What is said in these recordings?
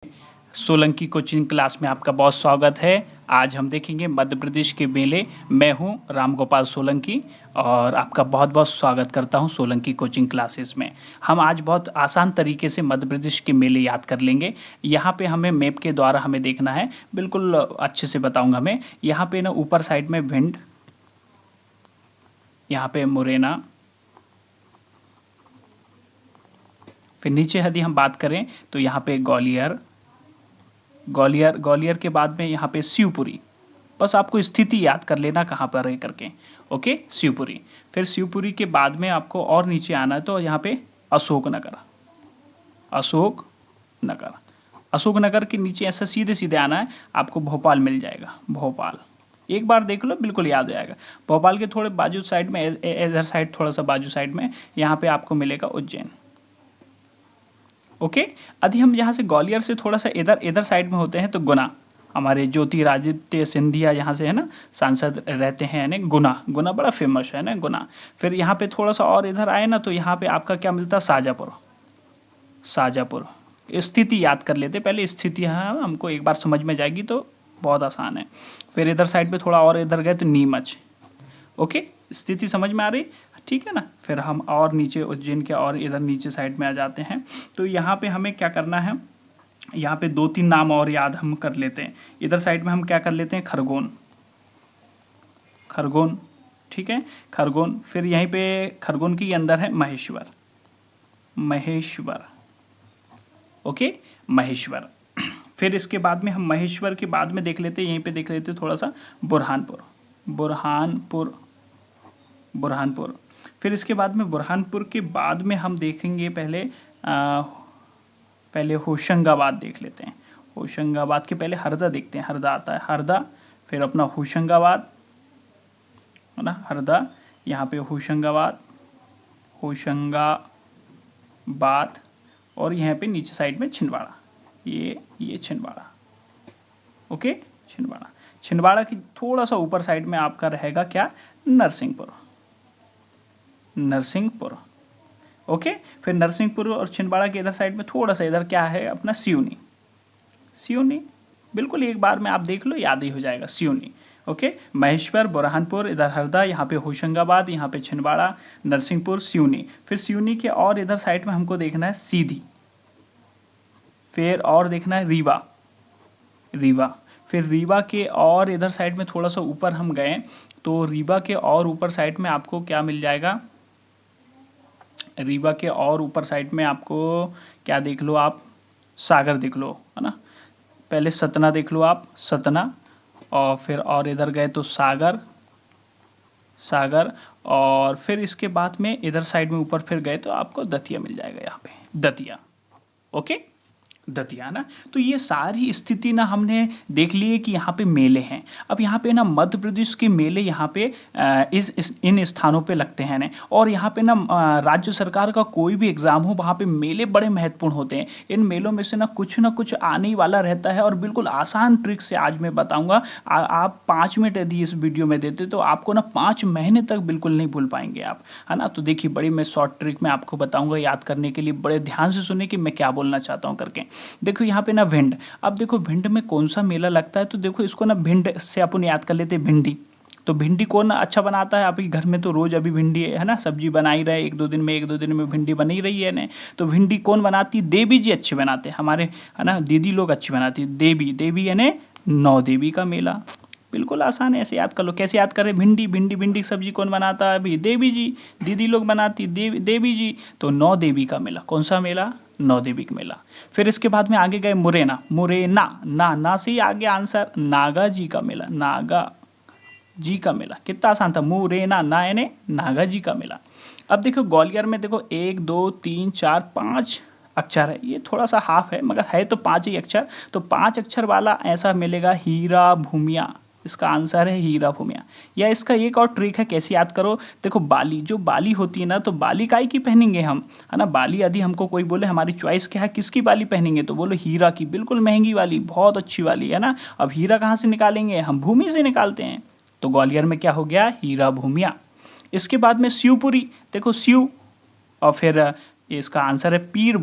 Solanki coaching class में आपका बहुत स्वागत है। आज हम देखेंगे मध्य प्रदेश के मेले। मैं हूं रामगोपाल सोलंकी और आपका बहुत बहुत स्वागत करता हूं सोलंकी कोचिंग क्लासेस में। हम आज बहुत आसान तरीके से मध्य प्रदेश के मेले याद कर लेंगे। यहाँ पे हमें मैप के द्वारा हमें देखना है, बिल्कुल अच्छे से बताऊंगा मैं। यहाँ पे ना ऊपर साइड में भिंड, यहाँ पे मुरैना, फिर नीचे यदि हम बात करें तो यहाँ पे ग्वालियर, ग्वालियर के बाद में यहाँ पे शिवपुरी। बस आपको स्थिति याद कर लेना कहाँ पर है करके। ओके, शिवपुरी। फिर शिवपुरी के बाद में आपको और नीचे आना है तो यहाँ पे अशोकनगर, अशोकनगर। अशोकनगर के नीचे ऐसा सीधे सीधे आना है, आपको भोपाल मिल जाएगा। भोपाल एक बार देख लो, बिल्कुल याद हो जाएगा। भोपाल के थोड़े बाजू साइड में, इधर साइड थोड़ा सा बाजू साइड में यहाँ पे आपको मिलेगा उज्जैन। ओके, यदि हम यहाँ से ग्वालियर से थोड़ा सा इधर इधर साइड में होते हैं तो गुना, हमारे ज्योतिरादित्य सिंधिया यहाँ से है ना सांसद रहते हैं ना, गुना बड़ा फेमस है ना गुना। फिर यहाँ पे थोड़ा सा और इधर आए ना तो यहाँ पे आपका क्या मिलता है, शाजापुर। स्थिति याद कर लेते पहले, स्थिति हाँ हमको एक बार समझ में जाएगी तो बहुत आसान है। फिर इधर साइड पे थोड़ा और इधर गए तो नीमच। ओके, स्थिति समझ में आ रही, ठीक है ना। फिर हम और नीचे उज्जैन के और इधर नीचे साइड में आ जाते हैं तो यहाँ पे हमें क्या करना है, यहाँ पे 2-3 नाम और याद हम कर लेते हैं। इधर साइड में हम क्या कर लेते हैं, खरगोन, ठीक है, खरगोन। फिर यहीं पे खरगोन के अंदर है महेश्वर। ओके, महेश्वर। फिर इसके बाद में हम महेश्वर के बाद में देख लेते हैं, यहीं पे देख लेते हैं थोड़ा सा बुरहानपुर। फिर इसके बाद में बुरहानपुर के बाद में हम देखेंगे पहले होशंगाबाद देख लेते हैं। होशंगाबाद के पहले हरदा देखते हैं, हरदा आता है, हरदा। फिर अपना होशंगाबाद है ना, हरदा। यहाँ पे होशंगाबाद और यहाँ पे नीचे साइड में छिंदवाड़ा, ये छिंदवाड़ा। ओके, छिंदवाड़ा की थोड़ा सा ऊपर साइड में आपका रहेगा क्या, नरसिंहपुर। ओके, फिर नरसिंहपुर और छिंदवाड़ा के इधर साइड में थोड़ा सा इधर क्या है अपना सिवनी। बिल्कुल एक बार में आप देख लो, याद ही हो जाएगा, सिवनी। ओके, महेश्वर, बुरहानपुर, इधर हरदा, यहाँ पे होशंगाबाद, यहाँ पे छिंदवाड़ा, नरसिंहपुर, सिवनी। फिर सिवनी के और इधर साइड में हमको देखना है सीधी, फिर और देखना है रीवा। फिर रीवा के और इधर साइड में थोड़ा सा ऊपर हम गए तो रीवा के और ऊपर साइड में आपको क्या मिल जाएगा, रीवा के और ऊपर साइड में आपको क्या देख लो आप, सागर देख लो, है ना। पहले सतना देख लो आप, सतना। और फिर और इधर गए तो सागर। और फिर इसके बाद में इधर साइड में ऊपर फिर गए तो आपको दतिया मिल जाएगा, यहाँ पे दतिया। ओके, दतिया ना। तो ये सारी स्थिति ना हमने देख ली है कि यहाँ पे मेले हैं। अब यहाँ पे ना मध्य प्रदेश के मेले यहाँ पे इन स्थानों पे लगते हैं ना। और यहाँ पे ना राज्य सरकार का कोई भी एग्जाम हो, वहाँ पे मेले बड़े महत्वपूर्ण होते हैं। इन मेलों में से ना कुछ आने ही वाला रहता है और बिल्कुल आसान ट्रिक से आज मैं बताऊंगा। आप 5 मिनट यदि इस वीडियो में देते तो आपको ना 5 महीने तक बिल्कुल नहीं भूल पाएंगे आप, है ना। तो देखिए, बड़ी मैं शॉर्ट ट्रिक में आपको बताऊंगा याद करने के लिए, बड़े ध्यान से सुनिए कि मैं क्या बोलना चाहता हूँ करके। देखो यहाँ पे ना भिंड, अब देखो भिंड में कौन सा मेला लगता है तो देखो इसको ना भिंड से अपन याद कर लेते हैं, भिंडी। तो भिंडी कौन अच्छा बनाता है, आपके घर में तो रोज अभी भिंडी है ना, सब्जी बना ही रहे, एक दो दिन में भिंडी बन ही रही है ना। तो भिंडी कौन बनाती, देवी जी अच्छी बनाते हैं हमारे, है ना, दीदी लोग अच्छी बनाती है। देवी यानी 9 देवी का मेला। बिल्कुल आसान है, ऐसे याद कर लो। कैसे याद करें, भिंडी की सब्जी कौन बनाता है, अभी देवी जी, दीदी लोग बनाती देवी जी। तो 9 देवी का मेला, कौन सा मेला, 9 देवी का मेला। फिर इसके बाद में आगे गए मुरैना, ना से ही आगे आंसर, नागा जी का मेला। कितना आसान था, मुरैना, ना यानी नागा जी का मेला। अब देखो ग्वालियर में देखो 1 2 3 4 5 अक्षर है, ये थोड़ा सा हाफ है मगर है तो 5 ही अक्षर। तो 5 अक्षर वाला ऐसा मिलेगा, हीरा भूमिया। इसका आंसर है हीरा भूमिया। या इसका एक और ट्रिक है, कैसे याद करो, देखो बाली, जो बाली होती है ना, तो बाली काई की पहनेंगे हम, है ना। बाली यदि हमको कोई बोले हमारी चॉइस क्या है, किसकी बाली पहनेंगे, तो बोलो हीरा की, बिल्कुल महंगी वाली, बहुत अच्छी वाली, है ना। अब हीरा कहाँ से निकालेंगे, हम भूमि से निकालते हैं। तो ग्वालियर में क्या हो गया, हीरा भूमिया। इसके बाद में शिवपुरी, देखो शिव, और फिर इसका आंसर है पीर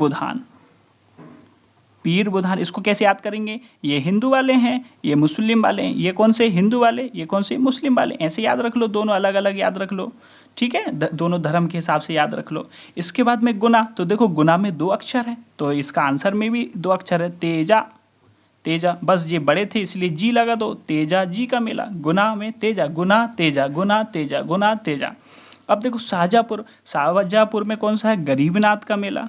पीर बुधान, इसको कैसे याद करेंगे? ये हिंदू वाले हैं, ये मुस्लिम वाले हैं, ये कौन से हिंदू वाले, ये कौन से मुस्लिम वाले, ऐसे याद रख लो, दोनों अलग अलग याद रख लो, ठीक है, दोनों धर्म के हिसाब से याद रख लो। इसके बाद में गुना, तो देखो गुना में 2 अक्षर है, तो इसका आंसर में भी 2 अक्षर है, तेजा, तेजा, बस ये बड़े थे इसलिए जी लगा दो, तेजा जी का मेला, गुना में तेजा, गुना तेजा, गुना तेजा, गुना तेजा। अब देखो शाहजहाँपुर, शाहजहाँपुर में कौन सा है? गरीबनाथ का मेला,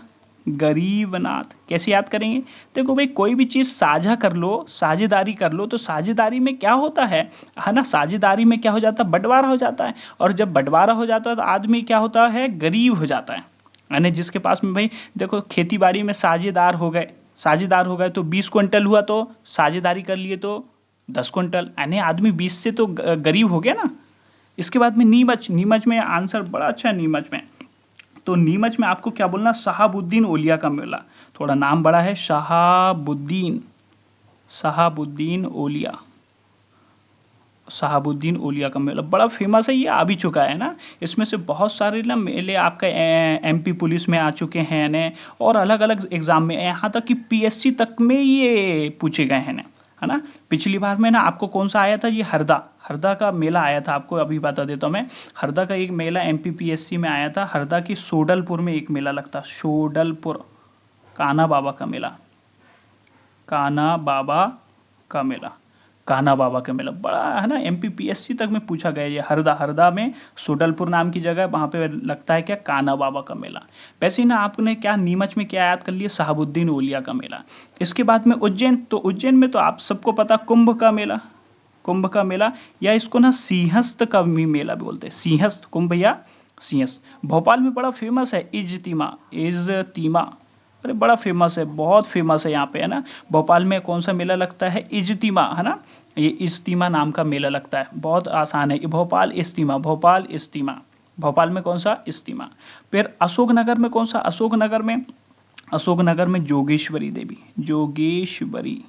गरीबनाथ, कैसे याद करेंगे? देखो भाई कोई भी चीज़ साझा कर लो, साझेदारी कर लो, तो साझेदारी में क्या होता है ना, साझेदारी में क्या हो जाता है? बंटवारा हो जाता है, और जब बंटवारा हो जाता है तो आदमी क्या होता है? गरीब हो जाता है, यानी जिसके पास में भाई देखो खेती बाड़ी में साझेदार हो गए, साझेदार हो गए तो 20 क्विंटल हुआ तो साझेदारी कर लिए तो 10 क्विंटल, यानी आदमी 20 से तो गरीब हो गया ना। इसके बाद में नीमच, नीमच में आंसर बड़ा अच्छा है नीमच में, तो नीमच में आपको क्या बोलना? शहाबुद्दीन ओलिया का मेला, थोड़ा नाम बड़ा है, शहाबुद्दीन, शहाबुद्दीन ओलिया, शहाबुद्दीन ओलिया का मेला बड़ा फेमस है, ये आ भी चुका है ना। इसमें से बहुत सारे ना मेले आपका एमपी पुलिस में आ चुके हैं ने, और अलग अलग एग्जाम में, यहाँ तक कि पीएससी तक में ये पूछे गए हैं, है ना। पिछली बार में ना आपको कौन सा आया था? ये हरदा, हरदा का मेला आया था, आपको अभी बता देता हूँ मैं। हरदा का एक मेला एमपीपीएससी में आया था, हरदा की सोडलपुर में एक मेला लगता, सोडलपुर, कान्हा बाबा का मेला, कान्हा बाबा का मेला, कान्हा बाबा का मेला बड़ा है ना, एमपीपीएससी तक में पूछा गया। ये हरदा, हरदा में सोडलपुर नाम की जगह है, वहाँ पे लगता है क्या? कान्हा बाबा का मेला। वैसे ही ना आपने क्या नीमच में क्या याद कर लिया? शहाबुद्दीन ओलिया का मेला। इसके बाद में उज्जैन, तो उज्जैन में तो आप सबको पता कुंभ का मेला, कुंभ का मेला, या इसको ना सिंहस्थ का भी मेला भी बोलते हैं, सिंहस्थ कुंभ या सिंहस्थ। भोपाल में बड़ा फेमस है इज्तिमा, इज्तिमा, अरे बड़ा फेमस है, बहुत फेमस है यहाँ पे, है ना। भोपाल में कौन सा मेला लगता है? इज्तिमा, है ना, ये इज्तिमा नाम का मेला लगता है, बहुत आसान है, भोपाल इज्तिमा, भोपाल इज्तिमा, भोपाल में कौन सा? इज्तिमा। फिर अशोकनगर में कौन सा? अशोकनगर में, अशोकनगर में जोगेश्वरी देवी, जोगेश्वरी,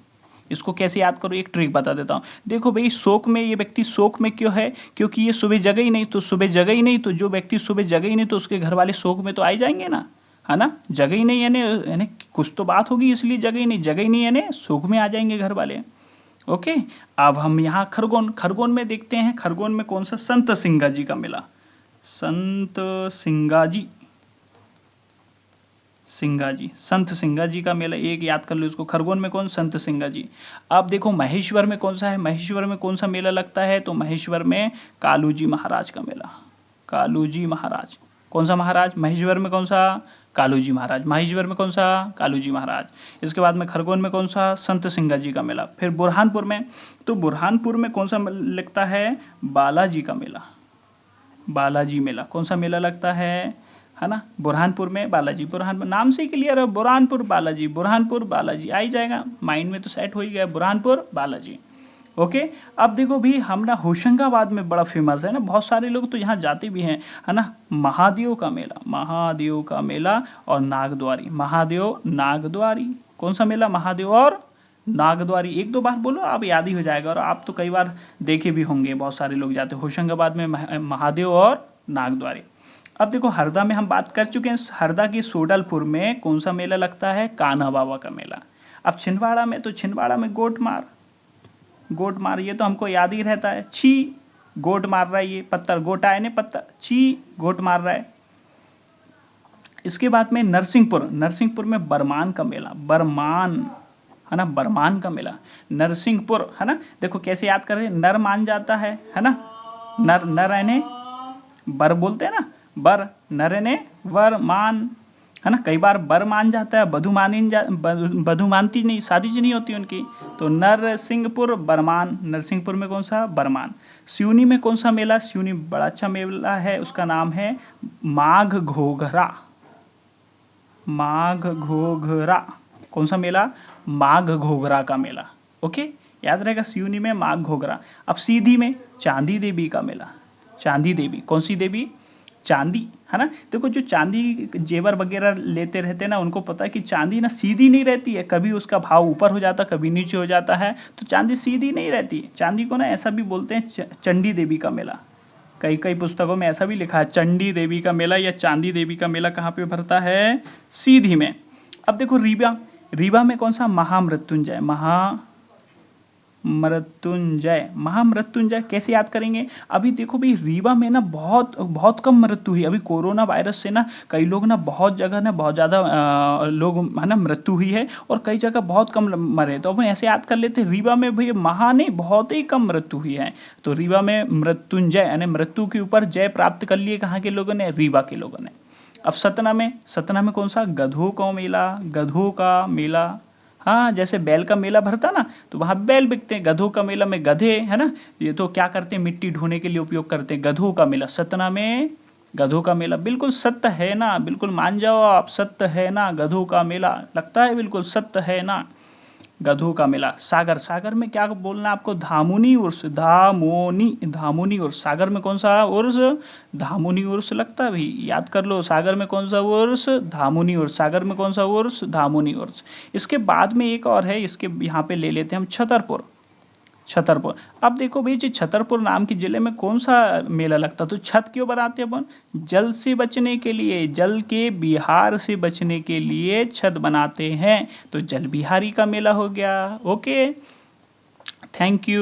इसको कैसे याद करो? एक ट्रिक बता देता हूँ। देखो भाई शोक में, ये व्यक्ति शोक में क्यों है? क्योंकि ये सुबह जगह ही नहीं, तो सुबह जगह ही नहीं, तो जो व्यक्ति सुबह जगह ही नहीं तो उसके घर वाले शोक में तो आ ही जाएंगे ना, है ना। जगह ही नहीं यानी कुछ तो बात होगी, इसलिए जगह ही नहीं, जगह ही नहीं यानी शोक में आ जाएंगे घर वाले। ओके, अब हम यहाँ खरगोन, खरगोन में देखते हैं, खरगोन में कौन सा? संत सिंगा जी का मेला, संत सिंगा जी, सिंगा जी, संत सिंगा जी का मेला, एक याद कर लो इसको। खरगोन में कौन? संत सिंगा जी। अब देखो महेश्वर में कौन सा है? महेश्वर में कौन सा मेला लगता है? तो महेश्वर में कालू जी महाराज का मेला, कालू जी महाराज, कौन सा महाराज? महेश्वर में कौन सा? कालू जी महाराज, महेश्वर में कौन सा? कालू जी महाराज। इसके बाद में खरगोन में कौन सा? संत सिंगा जी का मेला। फिर बुरहानपुर में, तो बुरहानपुर में कौन सा लगता है? बालाजी का मेला, बालाजी मेला, कौन सा मेला लगता है ना, बुरहानपुर में बालाजी, बुरहानपुर नाम से ही क्लियर है, बुरहानपुर बालाजी, बुरहानपुर बालाजी, आ ही जाएगा माइंड में, तो सेट हो ही गया, बुरहानपुर बालाजी। ओके, अब देखो भी हम ना होशंगाबाद में बड़ा फेमस है ना, बहुत सारे लोग तो यहाँ जाते भी हैं, है ना, महादेव का मेला, महादेव का मेला और नागद्वारी, महादेव नागद्वारी, कौन सा मेला? महादेव और नागद्वारी। एक दो बार बोलो आप याद ही हो जाएगा, और आप तो कई बार देखे भी होंगे, बहुत सारे लोग जाते हैं होशंगाबाद में, महादेव और नागद्वारी। अब देखो हरदा में हम बात कर चुके हैं, हरदा की सोडलपुर में कौन सा मेला लगता है? कान्हा बाबा का मेला। अब छिंदवाड़ा में, तो छिंदवाड़ा में गोटमार, गोटमार, ये तो हमको याद ही रहता है, छी गोट मार रहा है, ये पत्थर, गोटा है ने पत्थर, छी गोट मार रहा है। इसके बाद में नरसिंहपुर, नरसिंहपुर में बरमान का मेला, बरमान, है ना, बरमान का मेला, नरसिंहपुर, है ना। देखो कैसे याद कर रहे हैं, नर मान जाता है ना, नर, नर यानी बर बोलते हैं ना, बर, नर ने वर मान, है ना, कई बार बर मान जाता है, बधु बधु मानती नहीं, शादी जी नहीं होती उनकी, तो नरसिंहपुर बरमान, नरसिंहपुर में कौन सा? बरमान। सिवनी में कौन सा मेला? सिवनी बड़ा अच्छा मेला है, उसका नाम है माघ घोघरा, माघ घोघरा, कौन सा मेला? माघ घोघरा का मेला। ओके, याद रहेगा, सिवनी में माघ घोघरा। अब सीधी में चांदी देवी का मेला, चांदी देवी, कौन सी देवी? चांदी, है ना। देखो जो चांदी जेवर वगैरह लेते रहते हैं ना, उनको पता है कि चांदी ना सीधी नहीं रहती है, कभी उसका भाव ऊपर हो जाता है, कभी नीचे हो जाता है, तो चांदी सीधी नहीं रहती है। चांदी को ना ऐसा भी बोलते हैं चंडी देवी का मेला, कई कई पुस्तकों में ऐसा भी लिखा है, चंडी देवी का मेला या चांदी देवी का मेला कहाँ पे भरता है? सीधी में। अब देखो रीवा, रीवा में कौन सा? महामृत्युंजय। महामृत्युंजय कैसे याद करेंगे? अभी देखो भाई, रीवा में ना बहुत बहुत कम मृत्यु हुई। अभी कोरोना वायरस से ना कई लोग ना बहुत जगह ना बहुत ज़्यादा लोग है ना मृत्यु हुई है, और कई जगह बहुत कम मरे। तो अब ऐसे याद कर लेते, रीवा में भाई महा नहीं, बहुत ही कम मृत्यु हुई है। तो रीवा में मृत्युंजय यानी मृत्यु के ऊपर जय प्राप्त कर लिए कहाँ के लोगों ने? रीवा के लोगों ने। अब सतना में कौन सा? गधों का मेला। हाँ, जैसे बैल का मेला भरता ना, तो वहां बैल बिकते हैं। गधों का मेला में गधे, है ना, ये तो क्या करते हैं, मिट्टी ढोने के लिए उपयोग करते हैं। गधों का मेला, सतना में गधों का मेला। बिल्कुल सत्य है ना, बिल्कुल मान जाओ आप, सत्य है ना, गधों का मेला लगता है, बिल्कुल सत्य है ना, गधों का मेला। सागर में क्या बोलना आपको? धामुनी उर्स। धामुनी उर्स। सागर में कौन सा उर्स? धामुनी उर्स लगता है भाई, याद कर लो। सागर में कौन सा उर्स? धामुनी उर्स। सागर में कौन सा उर्स? धामुनी उर्स। इसके बाद में एक और है, इसके यहाँ पे ले लेते हैं हम, छतरपुर। अब देखो भाई जी, छतरपुर नाम के जिले में कौन सा मेला लगता? तो छत क्यों बनाते हैं अपन? जल से बचने के लिए, जल के बिहार से बचने के लिए छत बनाते हैं। तो जल बिहारी का मेला हो गया। Okay, thank you.